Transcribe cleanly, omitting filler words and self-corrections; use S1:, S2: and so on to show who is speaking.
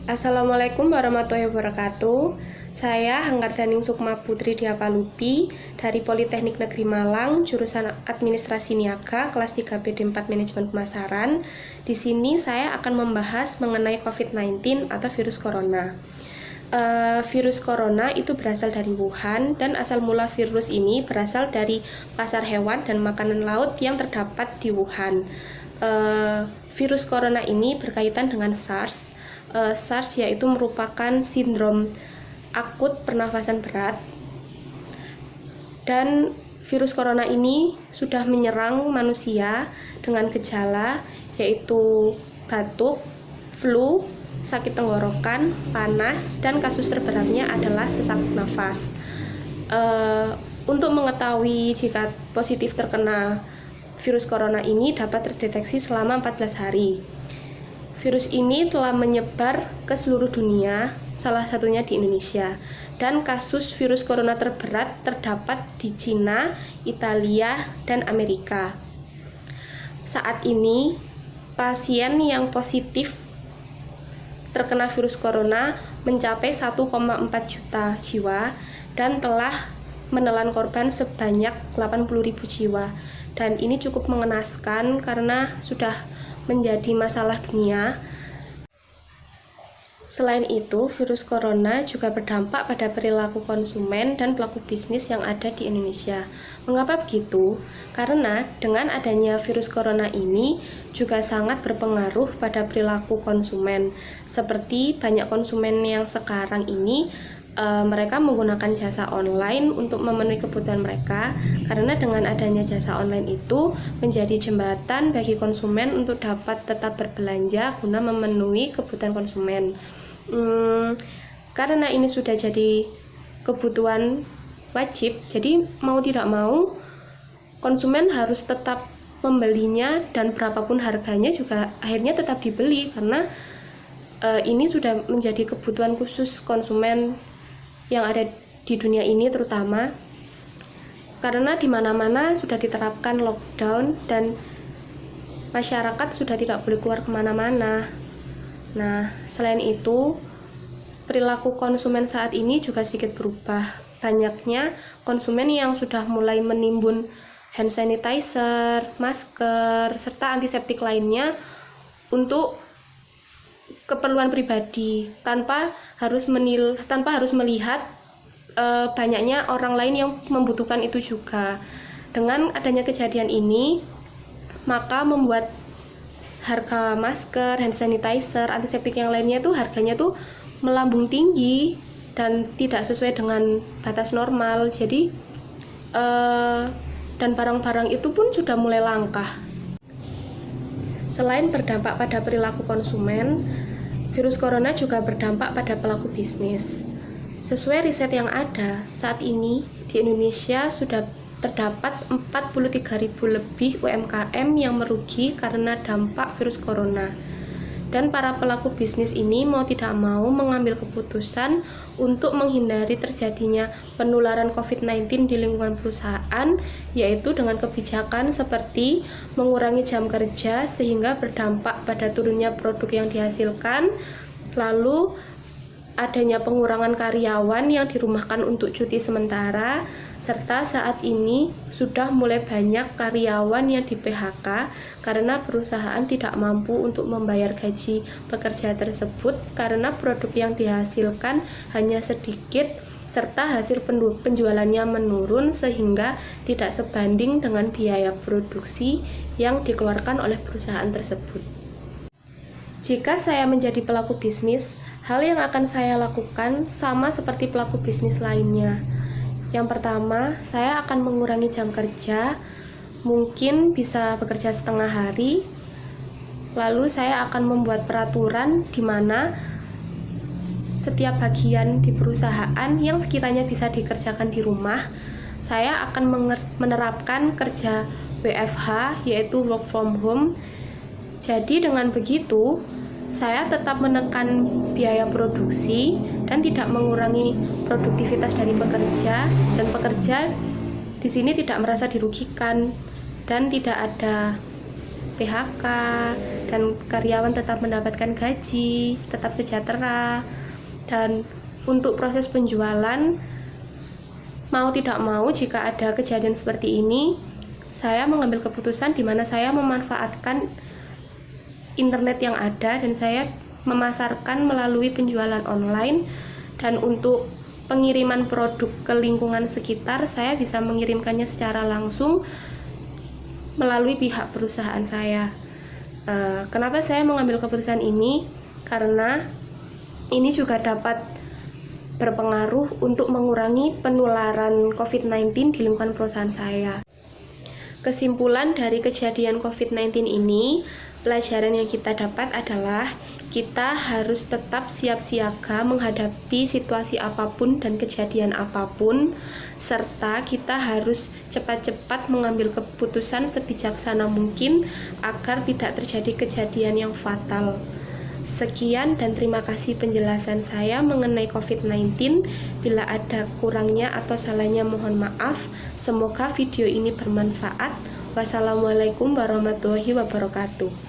S1: Assalamualaikum warahmatullahi wabarakatuh. Saya Hanggardaning Sukma Putri Diapalupi dari Politeknik Negeri Malang, jurusan Administrasi Niaga, kelas 3 BD4 Manajemen Pemasaran. Di sini saya akan membahas mengenai COVID-19 atau virus corona. Virus corona itu berasal dari Wuhan, dan asal mula virus ini berasal dari pasar hewan dan makanan laut yang terdapat di Wuhan. Virus corona ini berkaitan dengan SARS. SARS yaitu merupakan sindrom akut pernafasan berat, dan virus corona ini sudah menyerang manusia dengan gejala yaitu batuk, flu, sakit tenggorokan, panas, dan kasus terberatnya adalah sesak nafas. Untuk mengetahui jika positif terkena virus corona ini dapat terdeteksi selama 14 hari. Virus ini telah menyebar ke seluruh dunia, salah satunya di Indonesia. Dan kasus virus corona terberat terdapat di Cina, Italia, dan Amerika. Saat ini, pasien yang positif terkena virus corona mencapai 1,4 juta jiwa dan telah menelan korban sebanyak 80.000 jiwa. Dan ini cukup mengenaskan karena sudah menjadi masalah dunia. Selain itu, virus corona juga berdampak pada perilaku konsumen dan pelaku bisnis yang ada di Indonesia. Mengapa begitu? Karena dengan adanya virus corona ini juga sangat berpengaruh pada perilaku konsumen. Seperti banyak konsumen yang sekarang ini mereka menggunakan jasa online untuk memenuhi kebutuhan mereka, karena dengan adanya jasa online itu menjadi jembatan bagi konsumen untuk dapat tetap berbelanja guna memenuhi kebutuhan konsumen. Karena ini sudah jadi kebutuhan wajib, jadi mau tidak mau konsumen harus tetap membelinya, dan berapapun harganya juga akhirnya tetap dibeli karena ini sudah menjadi kebutuhan khusus konsumen yang ada di dunia ini, terutama karena di mana-mana sudah diterapkan lockdown dan masyarakat sudah tidak boleh keluar kemana-mana. Nah, selain itu, perilaku konsumen saat ini juga sedikit berubah. Banyaknya konsumen yang sudah mulai menimbun hand sanitizer, masker, serta antiseptik lainnya untuk keperluan pribadi tanpa harus melihat banyaknya orang lain yang membutuhkan itu juga. Dengan adanya kejadian ini, maka membuat harga masker, hand sanitizer, antiseptik yang lainnya tuh harganya tuh melambung tinggi dan tidak sesuai dengan batas normal. Jadi dan barang-barang itu pun sudah mulai langka. Selain berdampak pada perilaku konsumen, virus corona juga berdampak pada pelaku bisnis. Sesuai riset yang ada, saat ini di Indonesia sudah terdapat 43.000 lebih UMKM yang merugi karena dampak virus corona. Dan para pelaku bisnis ini mau tidak mau mengambil keputusan untuk menghindari terjadinya penularan COVID-19 di lingkungan perusahaan, yaitu dengan kebijakan seperti mengurangi jam kerja sehingga berdampak pada turunnya produk yang dihasilkan, lalu adanya pengurangan karyawan yang dirumahkan untuk cuti sementara, serta saat ini sudah mulai banyak karyawan yang di PHK karena perusahaan tidak mampu untuk membayar gaji pekerja tersebut karena produk yang dihasilkan hanya sedikit serta hasil penjualannya menurun sehingga tidak sebanding dengan biaya produksi yang dikeluarkan oleh perusahaan tersebut. Jika saya menjadi pelaku bisnis, hal yang akan saya lakukan sama seperti pelaku bisnis lainnya. Yang pertama, saya akan mengurangi jam kerja, mungkin bisa bekerja setengah hari. Lalu saya akan membuat peraturan di mana setiap bagian di perusahaan yang sekiranya bisa dikerjakan di rumah, saya akan menerapkan kerja WFH, yaitu work from home. Jadi dengan begitu, saya tetap menekan biaya produksi dan tidak mengurangi produktivitas dari pekerja, dan pekerja di sini tidak merasa dirugikan dan tidak ada PHK, dan karyawan tetap mendapatkan gaji, tetap sejahtera. Dan untuk proses penjualan, mau tidak mau jika ada kejadian seperti ini, saya mengambil keputusan di mana saya memanfaatkan internet yang ada dan saya memasarkan melalui penjualan online. Dan untuk pengiriman produk ke lingkungan sekitar, saya bisa mengirimkannya secara langsung melalui pihak perusahaan saya. Kenapa saya mengambil keputusan ini? Karena ini juga dapat berpengaruh untuk mengurangi penularan COVID-19 di lingkungan perusahaan saya. Kesimpulan dari kejadian COVID-19 ini, pelajaran yang kita dapat adalah kita harus tetap siap siaga menghadapi situasi apapun dan kejadian apapun, serta kita harus cepat-cepat mengambil keputusan sebijaksana mungkin agar tidak terjadi kejadian yang fatal. Sekian dan terima kasih penjelasan saya mengenai COVID-19. Bila ada kurangnya atau salahnya mohon maaf. Semoga video ini bermanfaat. Wassalamualaikum warahmatullahi wabarakatuh.